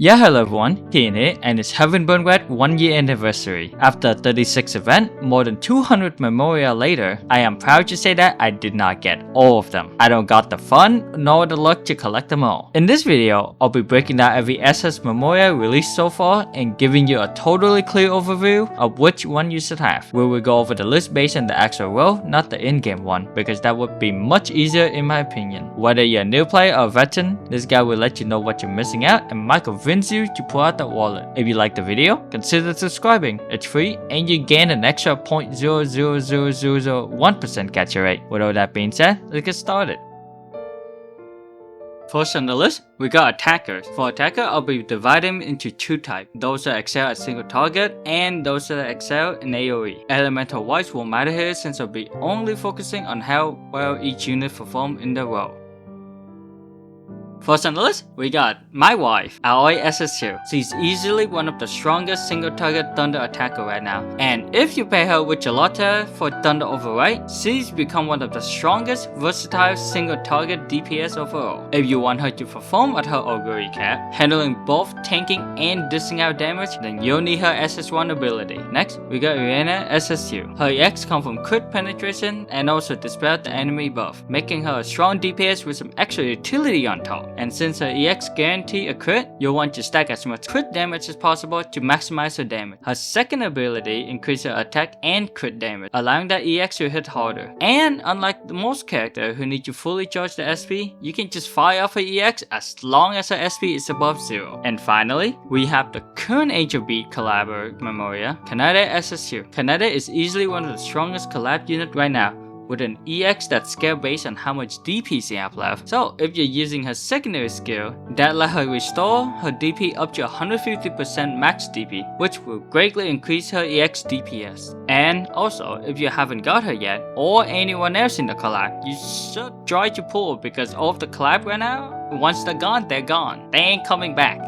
Yahallo everyone, Kiyan here, and it's Heaven Burn Red 1 year anniversary. After a 36th event, more than 200 memorias later, I am proud to say that I did not get all of them. I don't got the fun nor the luck to collect them all. In this video, I'll be breaking down every SS memoria released so far and giving you a totally clear overview of which one you should have. We will go over the list based on the actual role, not the in-game one, because that would be much easier in my opinion. Whether you're a new player or a veteran, this guy will let you know what you're missing out and might convince you to pull out that wallet. If you like the video, consider subscribing. It's free and you gain an extra 0.00001% capture rate. With all that being said, let's get started. First on the list, we got attackers. For attacker, I'll be dividing them into two types. Those that excel at single target and those that excel in AoE. Elemental wise won't matter here since I'll be only focusing on how well each unit perform in the role. First on the list, we got my wife, Aoi SSU. She's easily one of the strongest single target thunder attacker right now. And if you pair her with Charlotte for thunder override, she's become one of the strongest versatile single target DPS overall. If you want her to perform at her augury cap, handling both tanking and dishing out damage, then you'll need her SS1 ability. Next, we got Irena SSU. Her EX comes from crit penetration and also dispel the enemy buff, making her a strong DPS with some extra utility on top. And since her EX guarantee a crit, you'll want to stack as much crit damage as possible to maximize her damage. Her second ability increases her attack and crit damage, allowing that EX to hit harder. And unlike the most characters who need to fully charge the SP, you can just fire off her EX as long as her SP is above 0. And finally, we have the current Angel Beat collab memoria, Kiyandere SSU. Kiyandere is easily one of the strongest collab units right now, with an EX that's scaled based on how much DP she have left. So if you're using her secondary skill, that let her restore her DP up to 150% max DP, which will greatly increase her EX DPS. And also, if you haven't got her yet, or anyone else in the collab, you should try to pull because all of the collab right now, once they're gone, they ain't coming back.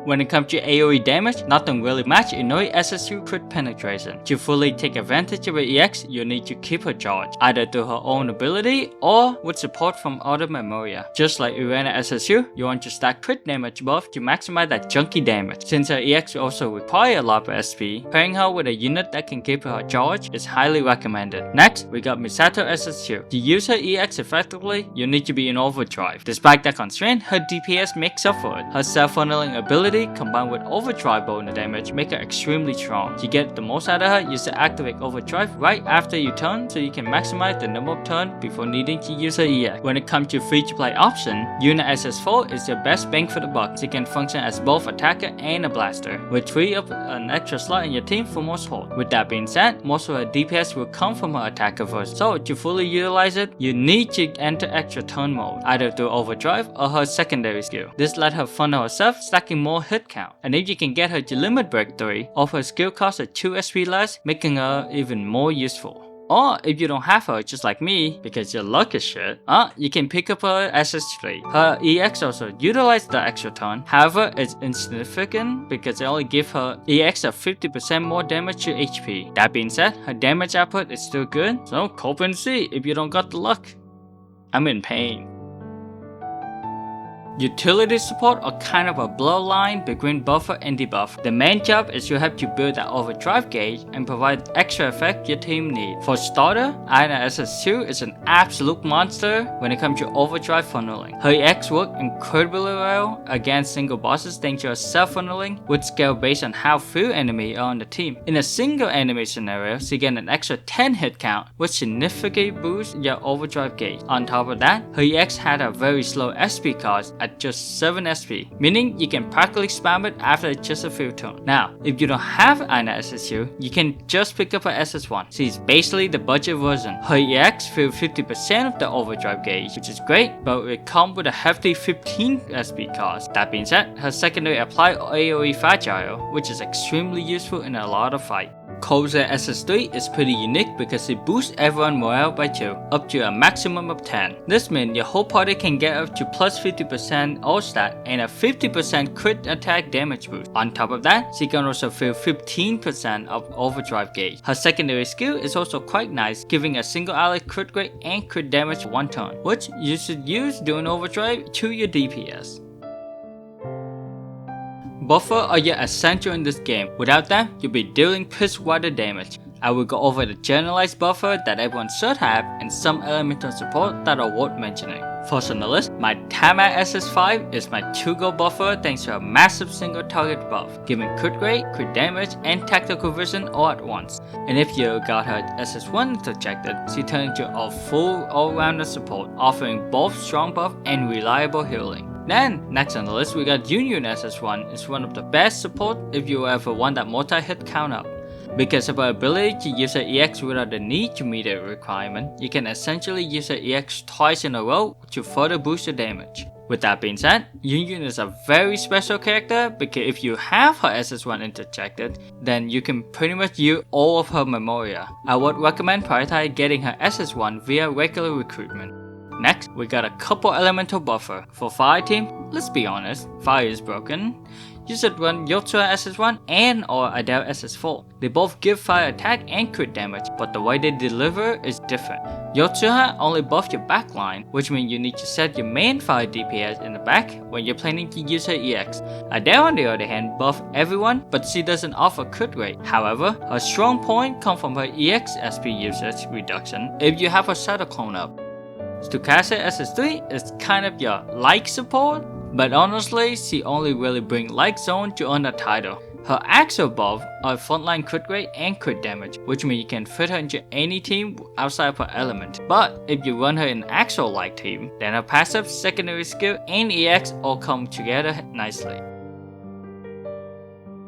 When it comes to AoE damage, nothing really matches Inoi SSU crit penetration. To fully take advantage of her EX, you need to keep her charged, either through her own ability or with support from other memoria. Just like Irena SSU, you want to stack crit damage buff to maximize that chunky damage. Since her EX also requires a lot of SP, pairing her with a unit that can keep her charged is highly recommended. Next, we got Misato SSU. To use her EX effectively, you need to be in overdrive. Despite that constraint, her DPS makes up for it. Her self-funneling ability combined with overdrive bonus damage make her extremely strong. To get the most out of her, use to activate overdrive right after you turn so you can maximize the number of turns before needing to use her EX. When it comes to free-to-play option, Unit SS4 is your best bang for the buck. She can function as both attacker and a blaster, which free up an extra slot in your team for more support. With that being said, most of her DPS will come from her attacker first, so to fully utilize it, you need to enter extra turn mode, either through overdrive or her secondary skill. This let her funnel herself, stacking more hit count. And if you can get her to limit break 3, of her skill costs at 2 SP less, making her even more useful. Or if you don't have her just like me, because your luck is shit, you can pick up her SS3. Her EX also utilizes the extra turn, however it's insignificant because they only give her EX of 50% more damage to HP. That being said, her damage output is still good, so cope and see if you don't got the luck. I'm in pain. Utility support are kind of a blurline between buffer and debuffer. The main job is you have to build that overdrive gauge and provide extra effect your team needs. For starter, Aina SS2 is an absolute monster when it comes to overdrive funneling. Her EX work incredibly well against single bosses thanks to her self-funneling, which scale based on how few enemies are on the team. In a single enemy scenario, she gets an extra 10 hit count, which significantly boosts your overdrive gauge. On top of that, her EX had a very slow SP cost at just 7 SP, meaning you can practically spam it after just a few turns. Now, if you don't have Aina SSU, you can just pick up her SS1. She's basically the budget version. Her EX fills 50% of the overdrive gauge, which is great, but it comes with a hefty 15 SP cost. That being said, her secondary apply AoE fragile, which is extremely useful in a lot of fights. Koza SS3 is pretty unique because it boosts everyone morale by 2, up to a maximum of 10. This means your whole party can get up to plus 50% all stat and a 50% crit attack damage boost. On top of that, she can also fill 15% of overdrive gauge. Her secondary skill is also quite nice, giving a single ally crit rate and crit damage 1 turn, which you should use during overdrive to your DPS. Buffer are yet essential in this game. Without them, you'll be dealing piss water damage. I will go over the generalized buffer that everyone should have and some elemental support that are worth mentioning. First on the list, my Tama SS5 is my 2-go buffer thanks to a massive single target buff, giving crit rate, crit damage, and tactical vision all at once. And if you got her SS1 interjected, she turns into a full all-rounder support, offering both strong buff and reliable healing. Then, next on the list we got Union SS1. It's one of the best support if you ever want that multi-hit count up. Because of her ability to use her EX without the need to meet a requirement, you can essentially use her EX twice in a row to further boost the damage. With that being said, Union is a very special character because if you have her SS1 interjected, then you can pretty much use all of her memoria. I would recommend prioritize getting her SS1 via regular recruitment. Next, we got a couple elemental buffer. For fire team, let's be honest, fire is broken. You should run Yotsuha SS1 and or Adele SS4. They both give fire attack and crit damage, but the way they deliver is different. Yotsuha only buffs your backline, which means you need to set your main fire DPS in the back when you're planning to use her EX. Adele on the other hand buffs everyone, but she doesn't offer crit rate. However, her strong point comes from her EX SP usage reduction if you have her shadow clone up. Tsukasa SS3 is kind of your like support, but honestly, she only really brings like zone to earn the title. Her actual buff are frontline crit rate and crit damage, which means you can fit her into any team outside of her element. But if you run her in actual like team, then her passive, secondary skill, and EX all come together nicely.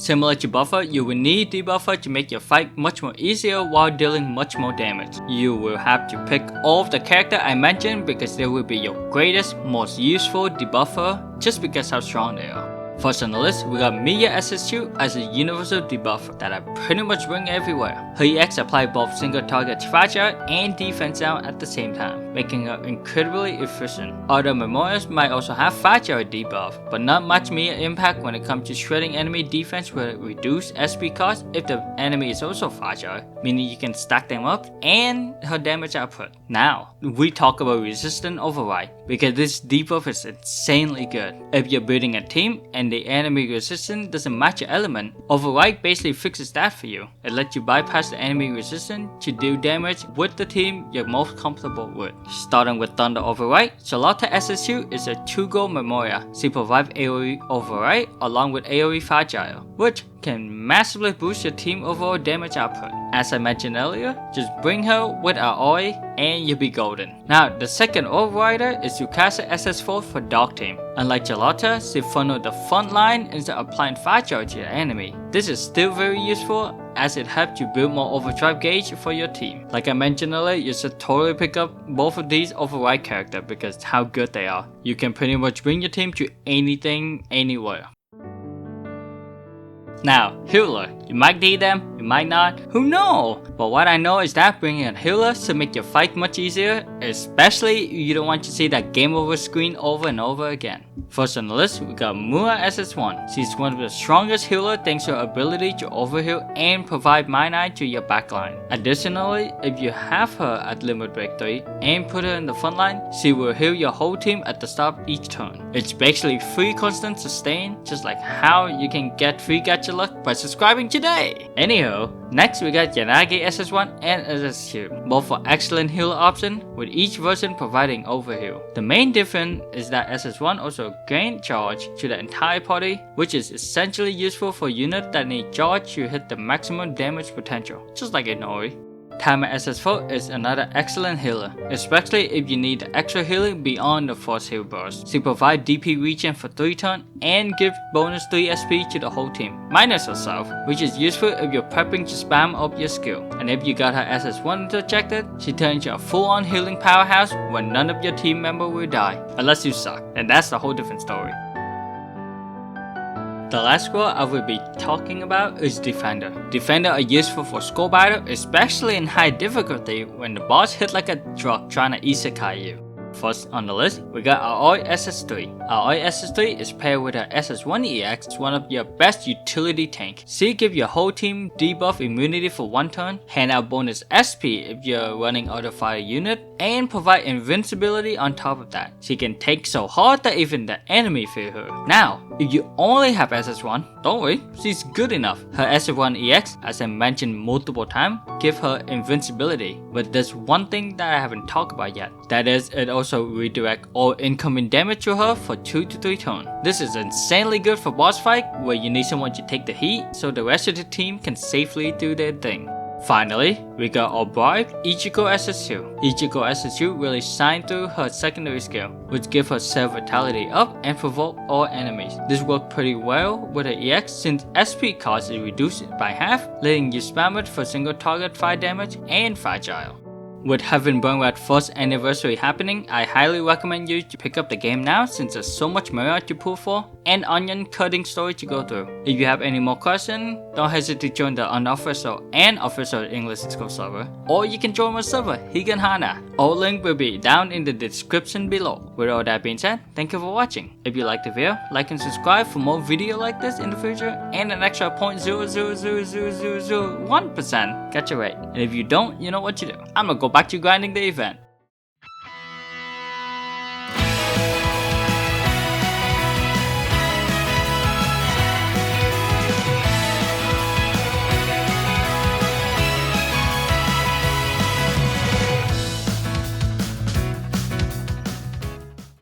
Similar to Buffer, you will need Debuffer to make your fight much more easier while dealing much more damage. You will have to pick all of the characters I mentioned because they will be your greatest, most useful Debuffer just because how strong they are. First on the list, we got Miya SS2 as a universal debuffer that I pretty much bring everywhere. Her EX apply both single target fragile and defense down at the same time, making her incredibly efficient. Other memorias might also have fragile debuff, but not much Miya impact when it comes to shredding enemy defense with reduced SP cost if the enemy is also fragile, meaning you can stack them up and her damage output. Now, we talk about resistant override, because this debuff is insanely good. If you're building a team and the enemy resistance doesn't match your element, override basically fixes that for you. It lets you bypass the enemy resistance to do damage with the team you're most comfortable with. Starting with Thunder Override, Charlotte SS2 is a 2-go memoria. She provides AoE override along with AoE fragile, which can massively boost your team overall damage output. As I mentioned earlier, just bring her with Aoi and you'll be golden. Now, the second overrider is Yukasa SS4 for Dog Team. Unlike Charlotte, she funneled the front line instead of applying fragile to the enemy. This is still very useful as it helps you build more overdrive gauge for your team. Like I mentioned earlier, you should totally pick up both of these override characters because how good they are. You can pretty much bring your team to anything, anywhere. Now, healer. You might need them, you might not, who knows? But what I know is that bringing a healer should make your fight much easier, especially if you don't want to see that game over screen over and over again. First on the list, we got Mua SS1. She's one of the strongest healers thanks to her ability to overheal and provide mana to your backline. Additionally, if you have her at limit break 3 and put her in the front line, she will heal your whole team at the start of each turn. It's basically free constant sustain, just like how you can get free gacha luck by subscribing today. Anyhow, next we got Yanagi SS1 and SS2, both for excellent healer option, with each version providing overheal. The main difference is that SS1 also gain charge to the entire party, which is essentially useful for units that need charge to hit the maximum damage potential, just like Inori. Tama SS4 is another excellent healer, especially if you need extra healing beyond the force heal burst. She provides DP regen for 3 turns and gives bonus 3 SP to the whole team, minus herself, which is useful if you're prepping to spam up your skill. And if you got her SS1 interjected, she turns into a full-on healing powerhouse when none of your team members will die, unless you suck, and that's a whole different story. The last squad I will be talking about is Defender. Defender are useful for score battle, especially in high difficulty when the boss hit like a truck trying to isekai you. First on the list, we got Aoi SS3. Aoi SS3 is paired with her SS1 EX, it's one of your best utility tank. She give your whole team debuff immunity for 1 turn, hand out bonus SP if you're running auto fire unit, and provide invincibility on top of that. She can take so hard that even the enemy fear her. Now, if you only have SS1, don't worry, she's good enough. Her SS1 EX, as I mentioned multiple times, give her invincibility. But there's one thing that I haven't talked about yet. That is, it also redirect all incoming damage to her for 2 to 3 turns. This is insanely good for boss fight where you need someone to take the heat so the rest of the team can safely do their thing. Finally, we got our bride, Ichigo SS2. Ichigo SS2 really shined through her secondary skill, which give her self vitality up and provoke all enemies. This worked pretty well with her EX since SP cost is reduced by half, letting you spam it for single target fire damage and fragile. With Heaven Burn Red 1st anniversary happening, I highly recommend you to pick up the game now since there's so much memorias to pull for and onion cutting story to go through. If you have any more questions, don't hesitate to join the unofficial and official English Discord server, or you can join my server, Higan Hana. All link will be down in the description below. With all that being said, thank you for watching. If you liked the video, like and subscribe for more video like this in the future and an extra 0.0000001% gacha rate. And if you don't, you know what to do. I'm gonna go back to grinding the event.